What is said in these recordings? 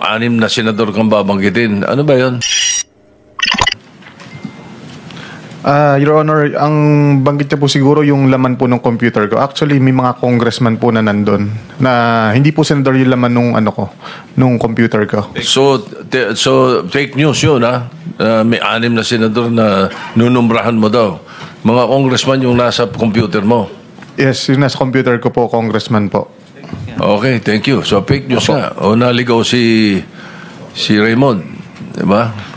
6 na senador kang babanggitin. Ano ba yun? Your Honor, ang banggit niya po siguro yung laman po ng computer ko. Actually, may mga congressman po na nandun na hindi po senador yung laman nung nung computer ko. So fake news yun, ha? May 6 na senador na nunumbrahan mo daw. Mga congressman yung nasa computer mo. Yes, yung nasa computer ko po, congressman po. Okay, thank you. So fake news nga. O naligaw si Raymond. Diba?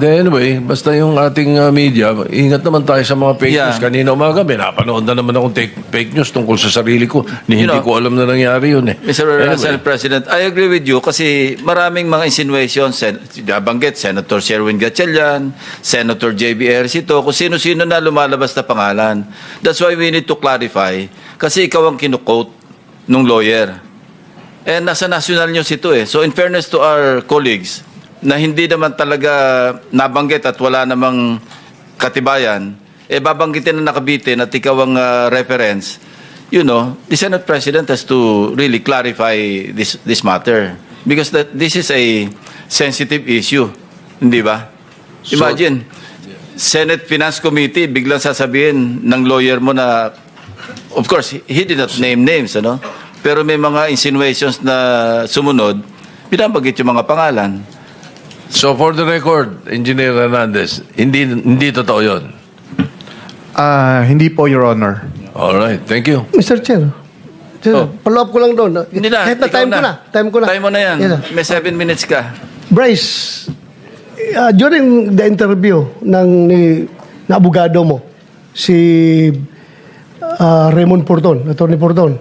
Anyway, basta yung ating media, ingat naman tayo sa mga fake news. Kanina umaga, may napanood na naman akong fake news tungkol sa sarili ko. Hindi ko alam na nangyari yun eh. Mr. Senate President, I agree with you kasi maraming mga insinuations, nabanggit, Senator Sherwin Gatchalian, Senator J.B. Ejercito, kung sino-sino na lumalabas na pangalan. That's why we need to clarify kasi ikaw ang kinukote nung lawyer. And nasa national news ito eh. So in fairness to our colleagues, na hindi naman talaga nabanggit at wala namang katibayan, babanggitin na nakabitin at ikaw ang reference, the Senate President has to really clarify this matter. Because this is a sensitive issue. Hindi ba? Imagine, Senate Finance Committee, biglang sasabihin ng lawyer mo na, of course, he did not name names, pero may mga insinuations na sumunod, binabanggit yung mga pangalan. So for the record, Engineer Hernandez, hindi totoo yun? Hindi po, Your Honor. Alright, thank you. Mr. Chair, follow up ko lang doon. Hindi na, Kahit na time ko na. Time mo na yan. May 7 minutes ka. Bryce, during the interview na abogado mo, si Raymond Porton, Attorney Porton,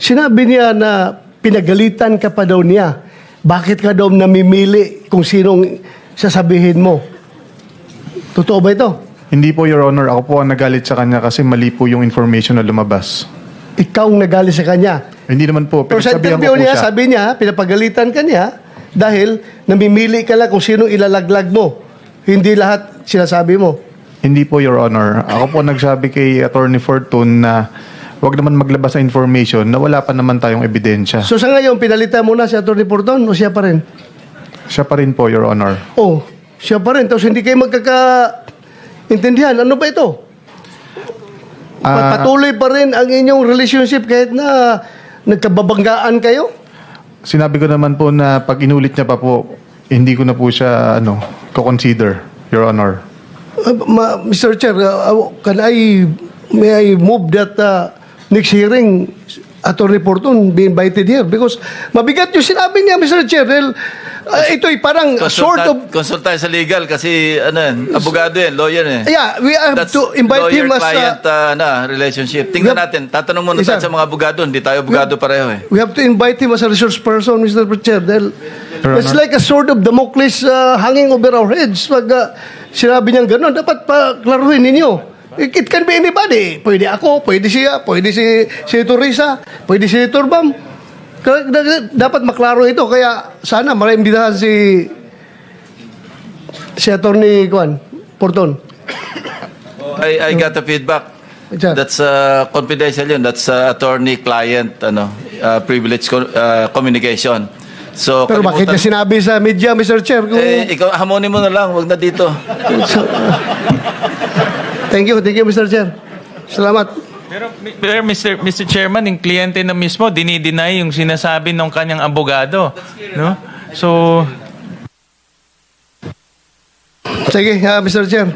sinabi niya na pinagalitan ka pa daw niya. Bakit ka daw namimili kung sinong sasabihin mo? Totoo ba ito? Hindi po, Your Honor. Ako po ang nagalit sa kanya kasi mali po yung information na lumabas. Ikaw ang nagalit sa kanya? Hindi naman po. Pero sa interview niya, sabi niya, pinapagalitan ka niya dahil namimili ka lang kung sinong ilalaglag mo. Hindi lahat sinasabi mo. Hindi po, Your Honor. Ako po nagsabi kay Attorney Fortune na wag naman maglabas sa information na wala pa naman tayong ebidensya. So sa ngayon, pinalitan mo na si Atty. Porton o siya pa rin? Siya pa rin po, Your Honor. Oh, siya pa rin. Tapos hindi kayo magkakaintindihan. Ano ba ito? Patuloy pa rin ang inyong relationship kahit na nagkababanggaan kayo? Sinabi ko naman po na pag inulit niya pa po, hindi ko na po siya ko-consider, Your Honor. Mr. Chair, may I move that next hearing, Attorney Porton be invited here because mabigat yung sinabi niya, Mr. Chair. Ito'y parang sort of... Consult tayo sa legal kasi abogado lawyer Yeah, we have to invite him as... Lawyer-client relationship. Tingnan natin, tatanong muna tayo sa mga abogado. Hindi tayo abogado pareho We have to invite him as a resource person, Mr. Chair. It's like a sort of Damocles hanging over our heads. Pag sinabi niyang gano'n, dapat paklaruhin ninyo. It can be anybody. Pwede ako, pwede siya, pwede si Senator Risa, pwede si Senator Bam. Dapat maklaro ito. Kaya sana maimbitahan si Attorney Porton. I got the feedback. That's confidential yun. That's attorney-client privilege communication. So, pero bakit niya sinabi sa media, Mr. Chair? Ikaw, hamonin mo na lang. Huwag na dito. Thank you, Mr. Chair. Salamat. Pero Mr. Chairman, yung kliyente na mismo, dinideny yung sinasabi ng kanyang abogado. No? So... Sige, Mr. Chair.